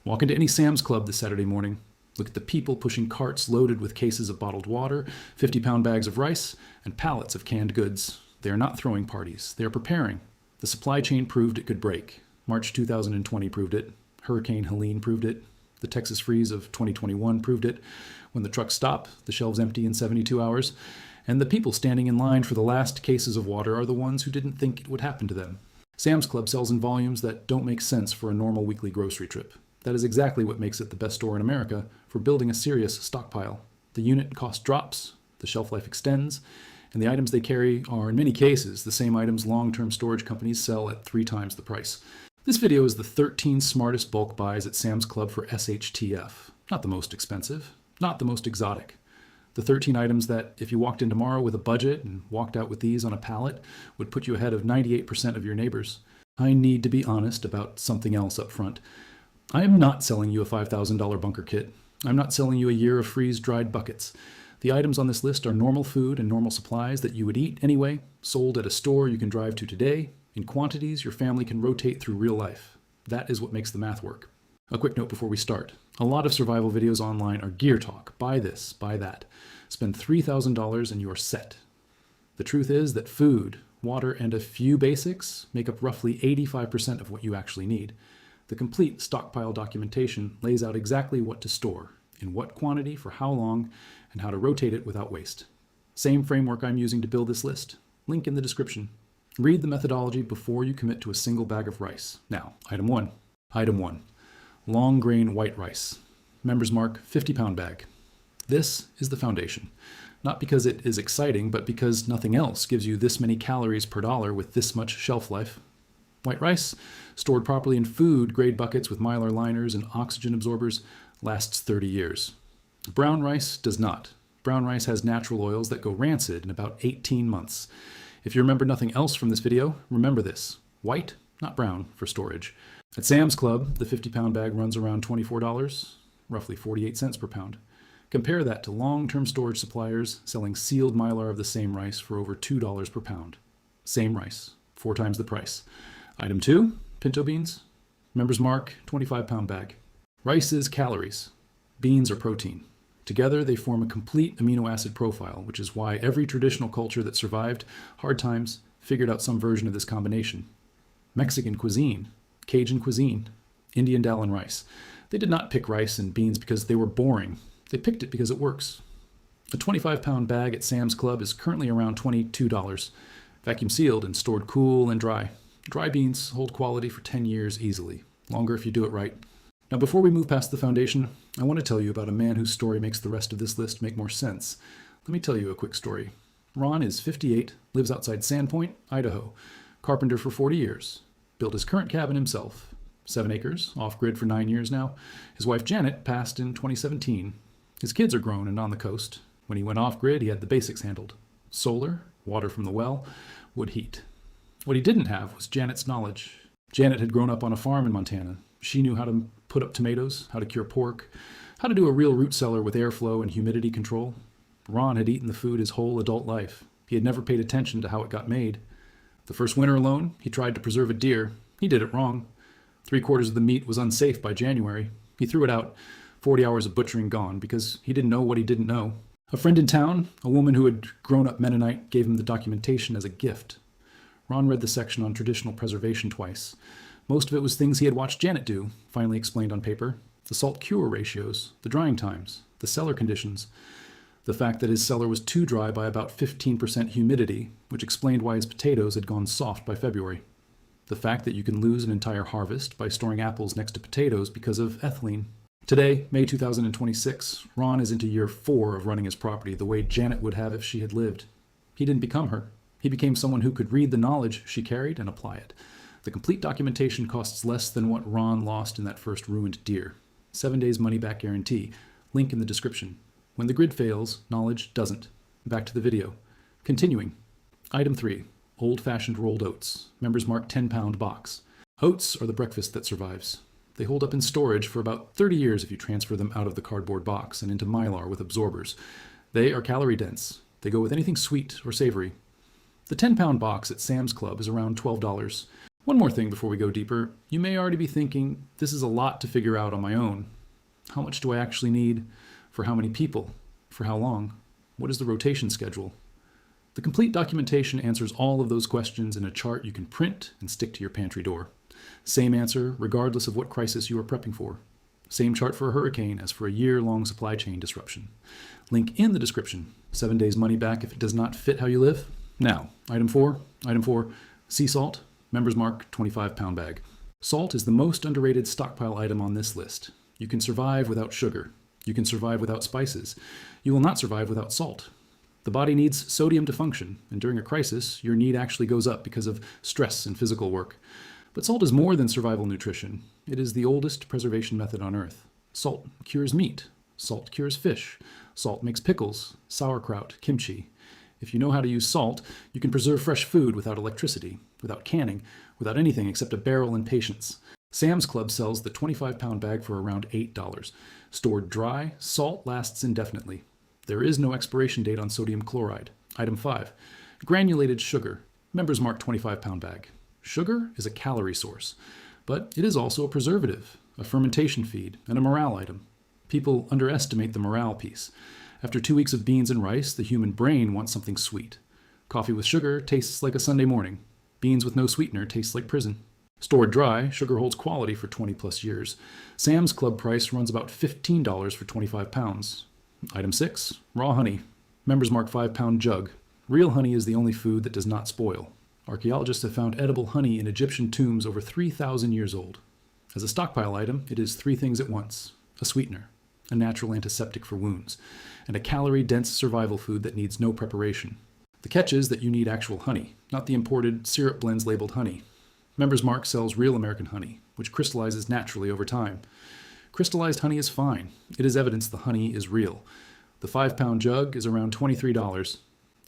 Walk into any Sam's Club this Saturday morning. Look at the people pushing carts loaded with cases of bottled water, 50-pound bags of rice, and pallets of canned goods. They are not throwing parties. They are preparing. The supply chain proved it could break. March 2020 proved it. Hurricane Helene proved it. The Texas freeze of 2021 proved it. When the trucks stop, the shelves empty in 72 hours. And the people standing in line for the last cases of water are the ones who didn't think it would happen to them. Sam's Club sells in volumes that don't make sense for a normal weekly grocery trip. That is exactly what makes it the best store in America for building a serious stockpile. The unit cost drops, the shelf life extends, and the items they carry are, in many cases, the same items long-term storage companies sell at 3 times the price. This video is the 13 smartest bulk buys at Sam's Club for SHTF. Not the most expensive, not the most exotic. The 13 items that, if you walked in tomorrow with a budget and walked out with these on a pallet, would put you ahead of 98% of your neighbors. I need to be honest about something else up front. I am not selling you a $5,000 bunker kit. I'm not selling you a year of freeze-dried buckets. The items on this list are normal food and normal supplies that you would eat anyway, sold at a store you can drive to today, in quantities your family can rotate through real life. That is what makes the math work. A quick note before we start. A lot of survival videos online are gear talk. Buy this, buy that. Spend $3,000 and you're set. The truth is that food, water, and a few basics make up roughly 85% of what you actually need. The complete stockpile documentation lays out exactly what to store, in what quantity, for how long, and how to rotate it without waste. Same framework I'm using to build this list. Link in the description. Read the methodology before you commit to a single bag of rice. Now, item 1. Item 1. Long grain white rice. Members mark 50-pound bag. This is the foundation. Not because it is exciting, but because nothing else gives you this many calories per dollar with this much shelf life. White rice, stored properly in food-grade buckets with mylar liners and oxygen absorbers, lasts 30 years. Brown rice does not. Brown rice has natural oils that go rancid in about 18 months. If you remember nothing else from this video, remember this. White, not brown, for storage. At Sam's Club, the 50-pound bag runs around $24, roughly 48 cents per pound. Compare that to long-term storage suppliers selling sealed mylar of the same rice for over $2 per pound. Same rice, 4 times the price. Item 2, pinto beans. Members mark 25-pound bag. Rice is calories. Beans are protein. Together, they form a complete amino acid profile, which is why every traditional culture that survived hard times figured out some version of this combination. Mexican cuisine, Cajun cuisine, Indian dal and rice. They did not pick rice and beans because they were boring. They picked it because it works. A 25-pound bag at Sam's Club is currently around $22, vacuum sealed and stored cool and dry. Dry beans hold quality for 10 years easily, longer if you do it right. Now, before we move past the foundation, I want to tell you about a man whose story makes the rest of this list make more sense. Let me tell you a quick story. Ron is 58, lives outside Sandpoint, Idaho. Carpenter for 40 years. Built his current cabin himself. 7 acres, off-grid for 9 years now. His wife Janet passed in 2017. His kids are grown and on the coast. When he went off-grid, he had the basics handled. Solar, water from the well, wood heat. What he didn't have was Janet's knowledge. Janet had grown up on a farm in Montana. She knew how to put up tomatoes, how to cure pork, how to do a real root cellar with airflow and humidity control. Ron had eaten the food his whole adult life. He had never paid attention to how it got made. The first winter alone, he tried to preserve a deer. He did it wrong. 3/4 of the meat was unsafe by January. He threw it out, 40 hours of butchering gone, because he didn't know what he didn't know. A friend in town, a woman who had grown up Mennonite, gave him the documentation as a gift. Ron read the section on traditional preservation twice. Most of it was things he had watched Janet do, finally explained on paper. The salt-cure ratios, the drying times, the cellar conditions. The fact that his cellar was too dry by about 15% humidity, which explained why his potatoes had gone soft by February. The fact that you can lose an entire harvest by storing apples next to potatoes because of ethylene. Today, May 2026, Ron is into year 4 of running his property the way Janet would have if she had lived. He didn't become her. He became someone who could read the knowledge she carried and apply it. The complete documentation costs less than what Ron lost in that first ruined deer. 7 days money-back guarantee. Link in the description. When the grid fails, knowledge doesn't. Back to the video. Continuing. Item 3. Old-fashioned rolled oats. Members mark 10-pound box. Oats are the breakfast that survives. They hold up in storage for about 30 years if you transfer them out of the cardboard box and into mylar with absorbers. They are calorie-dense. They go with anything sweet or savory. The 10-pound box at Sam's Club is around $12. One more thing before we go deeper. You may already be thinking, this is a lot to figure out on my own. How much do I actually need? For how many people? For how long? What is the rotation schedule? The complete documentation answers all of those questions in a chart you can print and stick to your pantry door. Same answer regardless of what crisis you are prepping for. Same chart for a hurricane as for a year-long supply chain disruption. Link in the description. 7 days money back if it does not fit how you live. Now, item 4, sea salt, Members Mark 25-pound bag. Salt is the most underrated stockpile item on this list. You can survive without sugar. You can survive without spices. You will not survive without salt. The body needs sodium to function, and during a crisis, your need actually goes up because of stress and physical work. But salt is more than survival nutrition. It is the oldest preservation method on Earth. Salt cures meat. Salt cures fish. Salt makes pickles, sauerkraut, kimchi. If you know how to use salt, you can preserve fresh food without electricity, without canning, without anything except a barrel and patience. Sam's Club sells the 25-pound bag for around $8. Stored dry, salt lasts indefinitely. There is no expiration date on sodium chloride. Item 5, granulated sugar, Members Mark 25-pound bag. Sugar is a calorie source, but it is also a preservative, a fermentation feed, and a morale item. People underestimate the morale piece. After 2 weeks of beans and rice, the human brain wants something sweet. Coffee with sugar tastes like a Sunday morning. Beans with no sweetener tastes like prison. Stored dry, sugar holds quality for 20 plus years. Sam's Club price runs about $15 for 25 pounds. Item 6, raw honey, Members Mark 5-pound jug. Real honey is the only food that does not spoil. Archaeologists have found edible honey in Egyptian tombs over 3,000 years old. As a stockpile item, it is 3 things at once: a sweetener, a natural antiseptic for wounds, and a calorie-dense survival food that needs no preparation. The catch is that you need actual honey, not the imported syrup blends labeled honey. Members Mark sells real American honey, which crystallizes naturally over time. Crystallized honey is fine. It is evidence the honey is real. The 5-pound jug is around $23.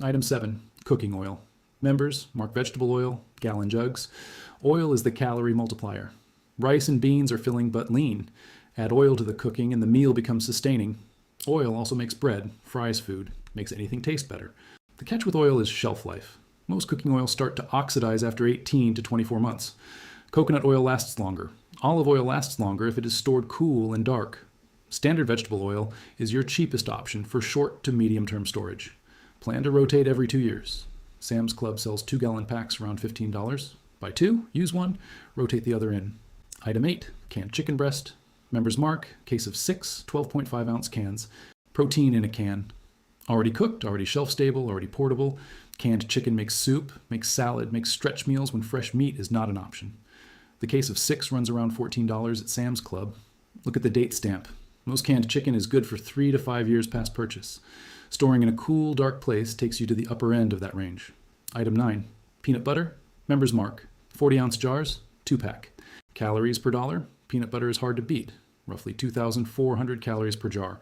Item 7, cooking oil. Members Mark vegetable oil, gallon jugs. Oil is the calorie multiplier. Rice and beans are filling but lean. Add oil to the cooking and the meal becomes sustaining. Oil also makes bread, fries food, makes anything taste better. The catch with oil is shelf life. Most cooking oils start to oxidize after 18 to 24 months. Coconut oil lasts longer. Olive oil lasts longer if it is stored cool and dark. Standard vegetable oil is your cheapest option for short to medium-term storage. Plan to rotate every 2 years. Sam's Club sells 2-gallon packs around $15. Buy 2, use 1, rotate the other in. Item 8, canned chicken breast. Members Mark, case of 6 12.5-ounce cans. Protein in a can. Already cooked, already shelf-stable, already portable. Canned chicken makes soup, makes salad, makes stretch meals when fresh meat is not an option. The case of 6 runs around $14 at Sam's Club. Look at the date stamp. Most canned chicken is good for 3 to 5 years past purchase. Storing in a cool, dark place takes you to the upper end of that range. Item 9, peanut butter, Members Mark, 40-ounce jars, 2-pack. Calories per dollar, peanut butter is hard to beat, roughly 2,400 calories per jar.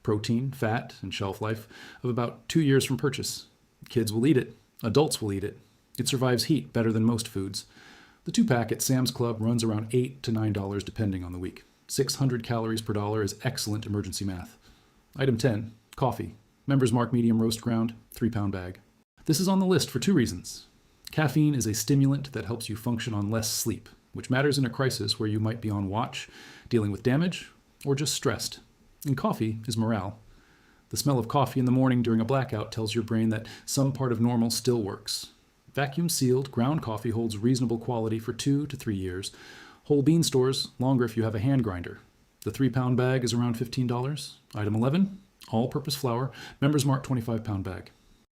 Protein, fat, and shelf life of about 2 years from purchase. Kids will eat it. Adults will eat it. It survives heat better than most foods. The 2-pack at Sam's Club runs around $8 to $9 depending on the week. 600 calories per dollar is excellent emergency math. Item 10, coffee. Members Mark medium roast ground, 3-pound bag. This is on the list for 2 reasons. Caffeine is a stimulant that helps you function on less sleep, which matters in a crisis where you might be on watch, dealing with damage, or just stressed. And coffee is morale. The smell of coffee in the morning during a blackout tells your brain that some part of normal still works. Vacuum-sealed ground coffee holds reasonable quality for 2 to 3 years. Whole bean stores, longer if you have a hand grinder. The 3-pound bag is around $15. Item 11, all-purpose flour, Members Mark 25-pound bag.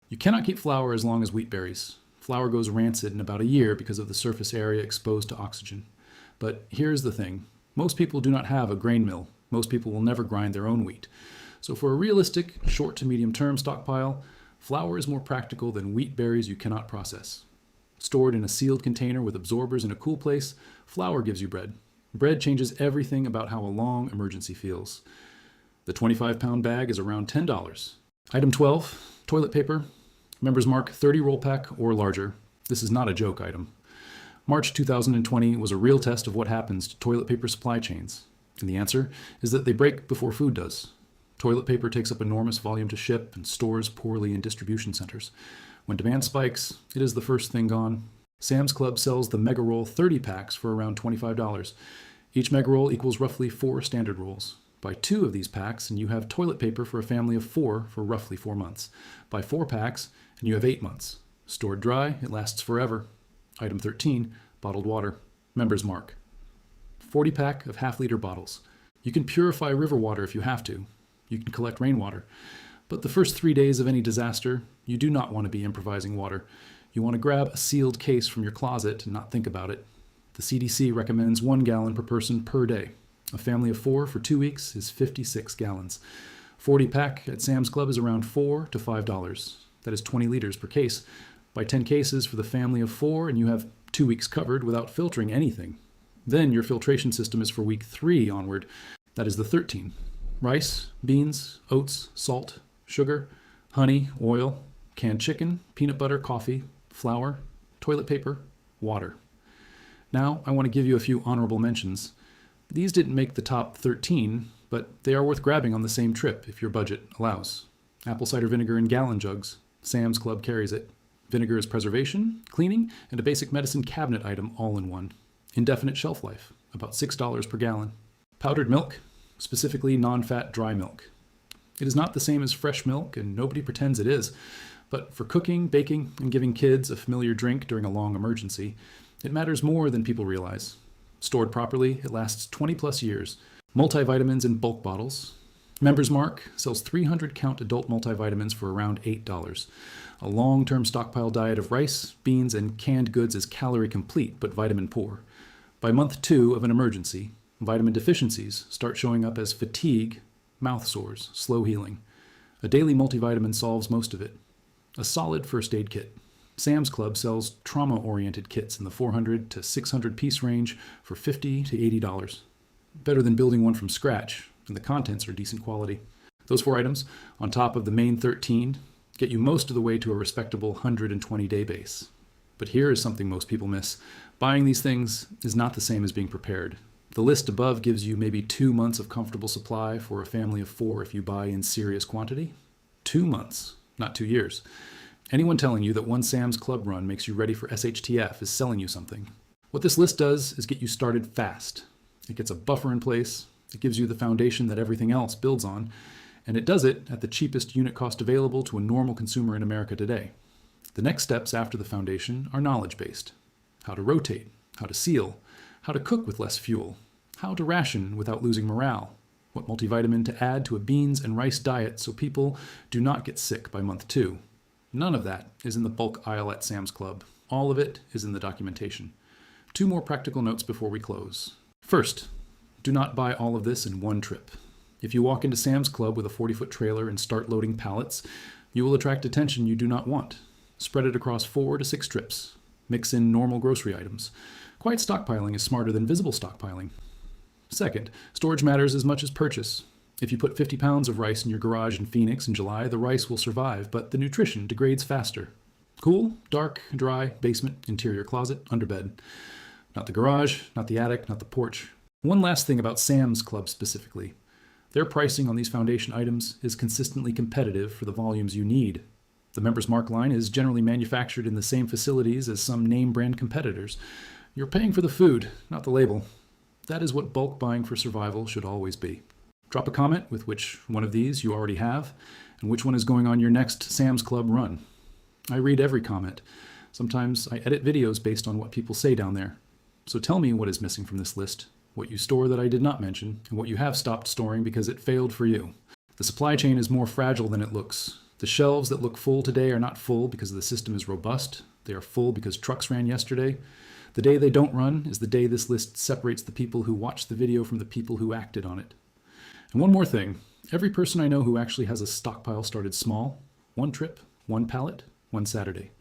You cannot keep flour as long as wheat berries. Flour goes rancid in about a year because of the surface area exposed to oxygen. But here's the thing. Most people do not have a grain mill. Most people will never grind their own wheat. So for a realistic, short to medium term stockpile, flour is more practical than wheat berries you cannot process. Stored in a sealed container with absorbers in a cool place, flour gives you bread. Bread changes everything about how a long emergency feels. The 25-pound bag is around $10. Item 12, toilet paper. Members Mark 30 roll pack or larger. This is not a joke item. March 2020 was a real test of what happens to toilet paper supply chains. And the answer is that they break before food does. Toilet paper takes up enormous volume to ship and stores poorly in distribution centers. When demand spikes, it is the first thing gone. Sam's Club sells the Mega Roll 30 packs for around $25. Each Mega Roll equals roughly 4 standard rolls. Buy 2 of these packs and you have toilet paper for a family of 4 for roughly 4 months. Buy 4 packs and you have 8 months. Stored dry, it lasts forever. Item 13, bottled water. Member's Mark. 40 pack of half-liter bottles. You can purify river water if you have to. You can collect rainwater. But the first 3 days of any disaster, you do not want to be improvising water. You want to grab a sealed case from your closet and not think about it. The CDC recommends 1 gallon per person per day. A family of 4 for 2 weeks is 56 gallons. 40 pack at Sam's Club is around $4 to $5. That is 20 liters per case. Buy 10 cases for the family of 4 and you have 2 weeks covered without filtering anything. Then your filtration system is for week 3 onward. That is the 13. Rice, beans, oats, salt, sugar, honey, oil, canned chicken, peanut butter, coffee, flour, toilet paper, water. Now I want to give you a few honorable mentions. These didn't make the top 13, but they are worth grabbing on the same trip if your budget allows. Apple cider vinegar in gallon jugs. Sam's Club carries it. Vinegar is preservation, cleaning, and a basic medicine cabinet item all in one. Indefinite shelf life, about $6 per gallon. Powdered milk, specifically non-fat dry milk. It is not the same as fresh milk, and nobody pretends it is, but for cooking, baking, and giving kids a familiar drink during a long emergency, it matters more than people realize. Stored properly, it lasts 20 plus years. Multivitamins in bulk bottles. Member's Mark sells 300 count adult multivitamins for around $8. A long-term stockpile diet of rice, beans, and canned goods is calorie complete but vitamin poor. By month 2 of an emergency, vitamin deficiencies start showing up as fatigue, mouth sores, slow healing. A daily multivitamin solves most of it. A solid first aid kit. Sam's Club sells trauma-oriented kits in the 400 to 600 piece range for $50 to $80. Better than building one from scratch, and the contents are decent quality. Those 4 items, on top of the main 13, get you most of the way to a respectable 120-day base. But here is something most people miss. Buying these things is not the same as being prepared. The list above gives you maybe 2 months of comfortable supply for a family of 4 if you buy in serious quantity. 2 months, not 2 years. Anyone telling you that one Sam's Club run makes you ready for SHTF is selling you something. What this list does is get you started fast. It gets a buffer in place, it gives you the foundation that everything else builds on, and it does it at the cheapest unit cost available to a normal consumer in America today. The next steps after the foundation are knowledge-based. How to rotate, how to seal, how to cook with less fuel, how to ration without losing morale, what multivitamin to add to a beans and rice diet so people do not get sick by month 2. None of that is in the bulk aisle at Sam's Club. All of it is in the documentation. 2 more practical notes before we close. First, do not buy all of this in one trip. If you walk into Sam's Club with a 40-foot trailer and start loading pallets, you will attract attention you do not want. Spread it across 4 to 6 trips. Mix in normal grocery items. Quiet stockpiling is smarter than visible stockpiling. Second, storage matters as much as purchase. If you put 50 pounds of rice in your garage in Phoenix in July, the rice will survive, but the nutrition degrades faster. Cool, dark, dry, basement, interior closet, underbed. Not the garage, not the attic, not the porch. One last thing about Sam's Club specifically. Their pricing on these foundation items is consistently competitive for the volumes you need. The Member's Mark line is generally manufactured in the same facilities as some name brand competitors. You're paying for the food, not the label. That is what bulk buying for survival should always be. Drop a comment with which one of these you already have, and which one is going on your next Sam's Club run. I read every comment. Sometimes I edit videos based on what people say down there. So tell me what is missing from this list, what you store that I did not mention, and what you have stopped storing because it failed for you. The supply chain is more fragile than it looks. The shelves that look full today are not full because the system is robust. They are full because trucks ran yesterday. The day they don't run is the day this list separates the people who watched the video from the people who acted on it. And one more thing, every person I know who actually has a stockpile started small. 1 trip, 1 pallet, 1 Saturday.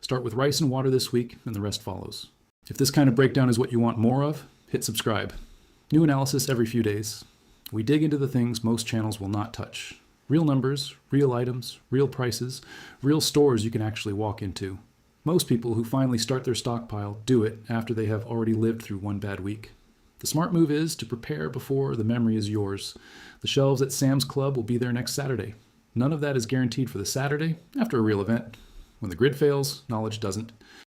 Start with rice and water this week, and the rest follows. If this kind of breakdown is what you want more of, hit subscribe. New analysis every few days. We dig into the things most channels will not touch. Real numbers, real items, real prices, real stores you can actually walk into. Most people who finally start their stockpile do it after they have already lived through 1 bad week. The smart move is to prepare before the memory is yours. The shelves at Sam's Club will be there next Saturday. None of that is guaranteed for the Saturday after a real event. When the grid fails, knowledge doesn't.